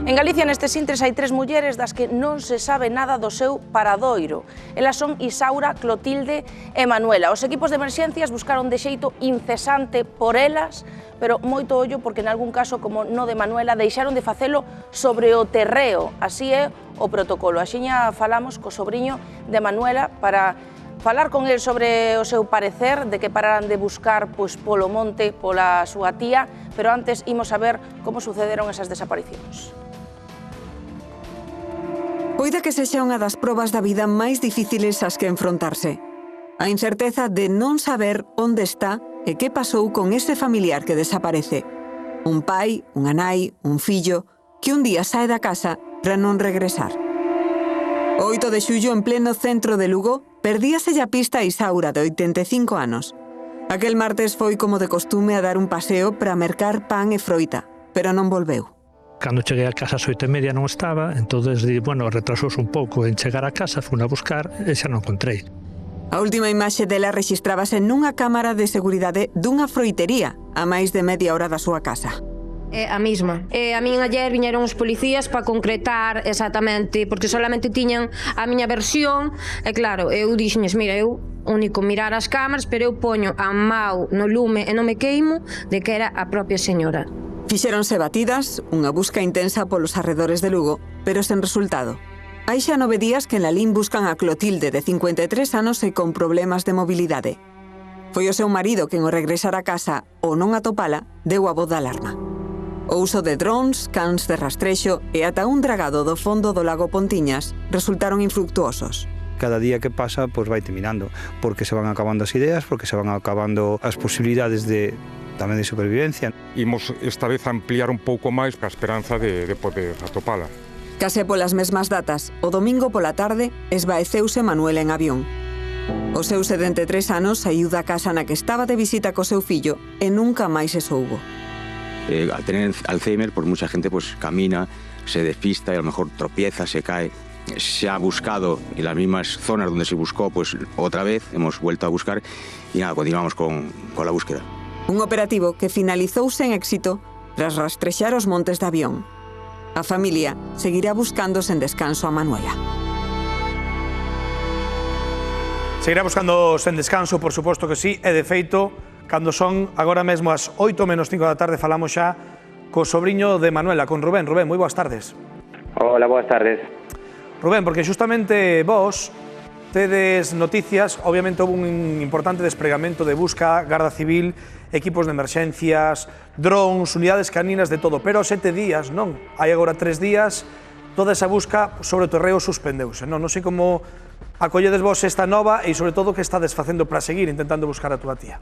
En Galicia, nestes intres, hai 3 mulleres das que non se sabe nada do seu paradoiro. Elas son Isaura, Clotilde e Manuela. Os equipos de emerxencias buscaron de xeito incesante por elas, pero moito ollo porque en algún caso, como no de Manuela, deixaron de facelo sobre o terreo. Así é o protocolo. Axiña falamos co sobriño de Manuela para falar con el sobre o seu parecer de que pararan de buscar polo monte pola súa tía, pero antes imos a ver como sucederon esas desaparicións. Poida que sexa unha das probas da vida máis difíciles ás que enfrontarse. A incerteza de non saber onde está e que pasou con ese familiar que desaparece. Un pai, unha nai, un fillo, que un día sae da casa para non regresar. O 8 de xullo, en pleno centro de Lugo, perdíase a pista a Isaura, de 85 anos. Aquel martes foi como de costume a dar un paseo para mercar pan e froita, pero non volveu. Cando cheguei a casa ás 8:30 non estaba, entonces retrasouse un pouco en chegar a casa, fui a buscar e xa non encontrei. A última imaxe dela rexistrábase nunha cámara de seguridade dunha froitería a máis de media hora da súa casa. É a mesma. A min ayer viñeron os policías para concretar exactamente, porque solamente tiñan a miña versión, e claro, eu dixenles, mira, eu único mirar as cámaras, pero eu poño a mau no lume e non me queimo de que era a propia señora. Fixéronse batidas, unha busca intensa polos arredores de Lugo, pero sen resultado. Hai xa 9 días que en Lalín buscan a Clotilde, de 53 anos e con problemas de mobilidade. Foi o seu marido quen ao regresar a casa ou non atopala, deu a voz de alarma. O uso de drones, cans de rastrexo e ata un dragado do fondo do lago Pontiñas resultaron infructuosos. Cada día que pasa, pues vai terminando, porque se van acabando as ideas, porque se van acabando as posibilidades tamén de supervivencia. Imos esta vez ampliar un pouco máis a esperanza de poder atopala. Case polas mesmas datas, o domingo pola tarde, esvaeceuse Manuela en avión. O seu 73 anos saiu da casa na que estaba de visita co seu fillo e nunca máis se soubo. Al tener Alzheimer, pues mucha gente pues camina, se despista y a lo mejor tropieza, se cae. Se ha buscado en las mismas zonas donde se buscó, pues otra vez hemos vuelto a buscar y nada, continuamos con la búsqueda. Un operativo que finalizouse en éxito tras rastrexar os montes de Avión. A familia seguirá buscando sen descanso a Manuela. Seguirá buscando sen descanso, por suposto que sí, e de feito, cando son agora mesmo as 8 menos 5 da tarde, falamos xa co sobriño de Manuela, con Rubén. Rubén, moi boas tardes. Hola, boas tardes. Rubén, porque xustamente vos tedes noticias, obviamente houve un importante despregamento de busca, Garda Civil, equipos de emerxencias, drones, unidades caninas, de todo, pero 7 días, non? Hai agora 3 días, toda esa busca sobre o terreo suspendeuse, non? Non sei como acolledes vos esta nova e, sobre todo, que estades facendo para seguir intentando buscar a túa tía.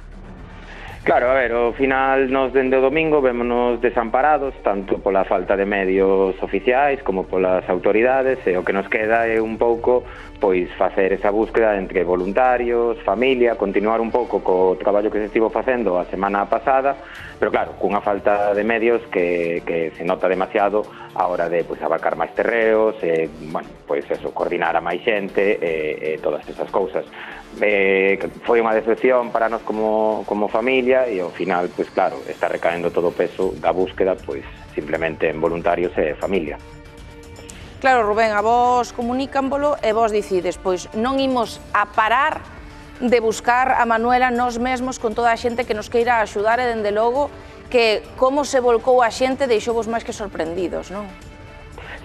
Claro, a ver, ao final nos dende o domingo vémonos desamparados, tanto pola falta de medios oficiais como polas autoridades, e o que nos queda é un pouco pois facer esa búsqueda entre voluntarios, familia, continuar un pouco co traballo que se estivo facendo a semana pasada, pero claro, cunha falta de medios que se nota demasiado a hora de pois abarcar máis terreos, bueno, pois eso, coordinar a máis xente e todas esas cousas. Foi unha decepción para nós como familia e ao final, pois claro, está recaendo todo o peso da búsqueda pois simplemente en voluntarios e familia. Claro, Rubén, a vos comunícanvolo e vos dicides, pois non imos a parar de buscar a Manuela nós mesmos con toda a xente que nos queira axudar e dende logo que como se volcou a xente deixou vos máis que sorprendidos, non?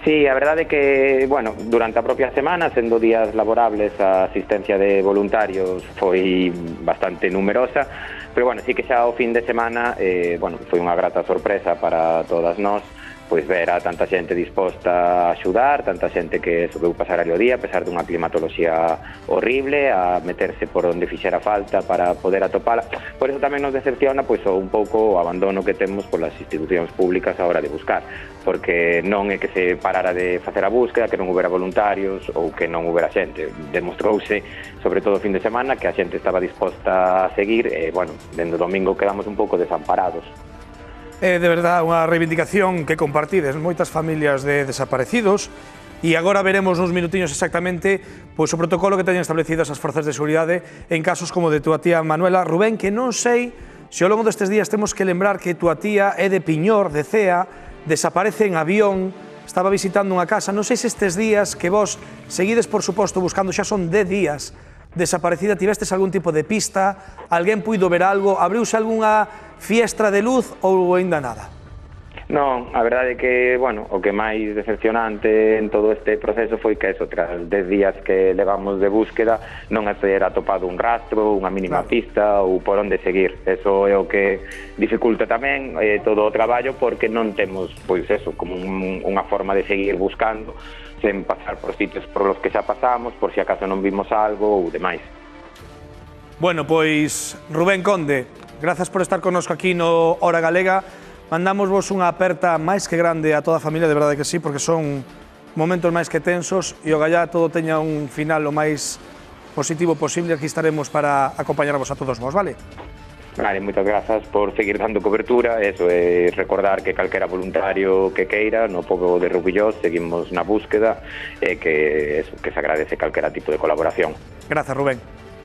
Sí, a verdade é que, bueno, durante a propia semana, sendo días laborables, a asistencia de voluntarios foi bastante numerosa, pero, bueno, sí que xa o fin de semana, bueno, foi unha grata sorpresa para todas nós, pois ver a tanta xente disposta a axudar, tanta xente que soubeu pasar ali o día, a pesar dunha climatoloxía horrible, a meterse por onde fixera falta para poder atopala. Por eso tamén nos decepciona pois un pouco o abandono que temos polas institucións públicas a hora de buscar, porque non é que se parara de facer a búsqueda, que non houbera voluntarios ou que non houbera xente. Demostrouse, sobre todo o fin de semana, que a xente estaba disposta a seguir e, bueno, dende o domingo quedamos un pouco desamparados. É de verdade unha reivindicación que compartides moitas familias de desaparecidos e agora veremos nos minutiños exactamente pois, o protocolo que teñen establecidas as forzas de seguridade en casos como de túa tía Manuela. Rubén, que non sei se ao longo destes días temos que lembrar que túa tía é de Piñor, de Cea, desaparece en Avión, estaba visitando unha casa, non sei se estes días que vos seguides, por suposto, buscando, xa son 10 días desaparecida, tivestes algún tipo de pista, alguén puido ver algo, abriuse algunha fiestra de luz ou aínda nada? Non, a verdade é que, bueno, o que máis decepcionante en todo este proceso foi que eso, tras 10 días que levamos de búsqueda, non se era atopado un rastro, unha mínima pista ou por onde seguir. Eso é o que dificulta tamén todo o traballo, porque non temos, pois eso, como unha forma de seguir buscando sen pasar por sitios por los que xa pasamos, por si acaso non vimos algo ou demais. Bueno, pois Rubén Conde, grazas por estar connosco aquí no Hora Galega. Mandamos vos unha aperta máis que grande a toda a familia, de verdade que sí, porque son momentos máis que tensos e o gallá todo teña un final o máis positivo posible. Aquí estaremos para acompañarvos a todos vos, vale? Vale, moitas grazas por seguir dando cobertura. Eso é recordar que calquera voluntario que queira no pobo de Rubillós seguimos na búsqueda e que se agradece calquera tipo de colaboración. Grazas, Rubén.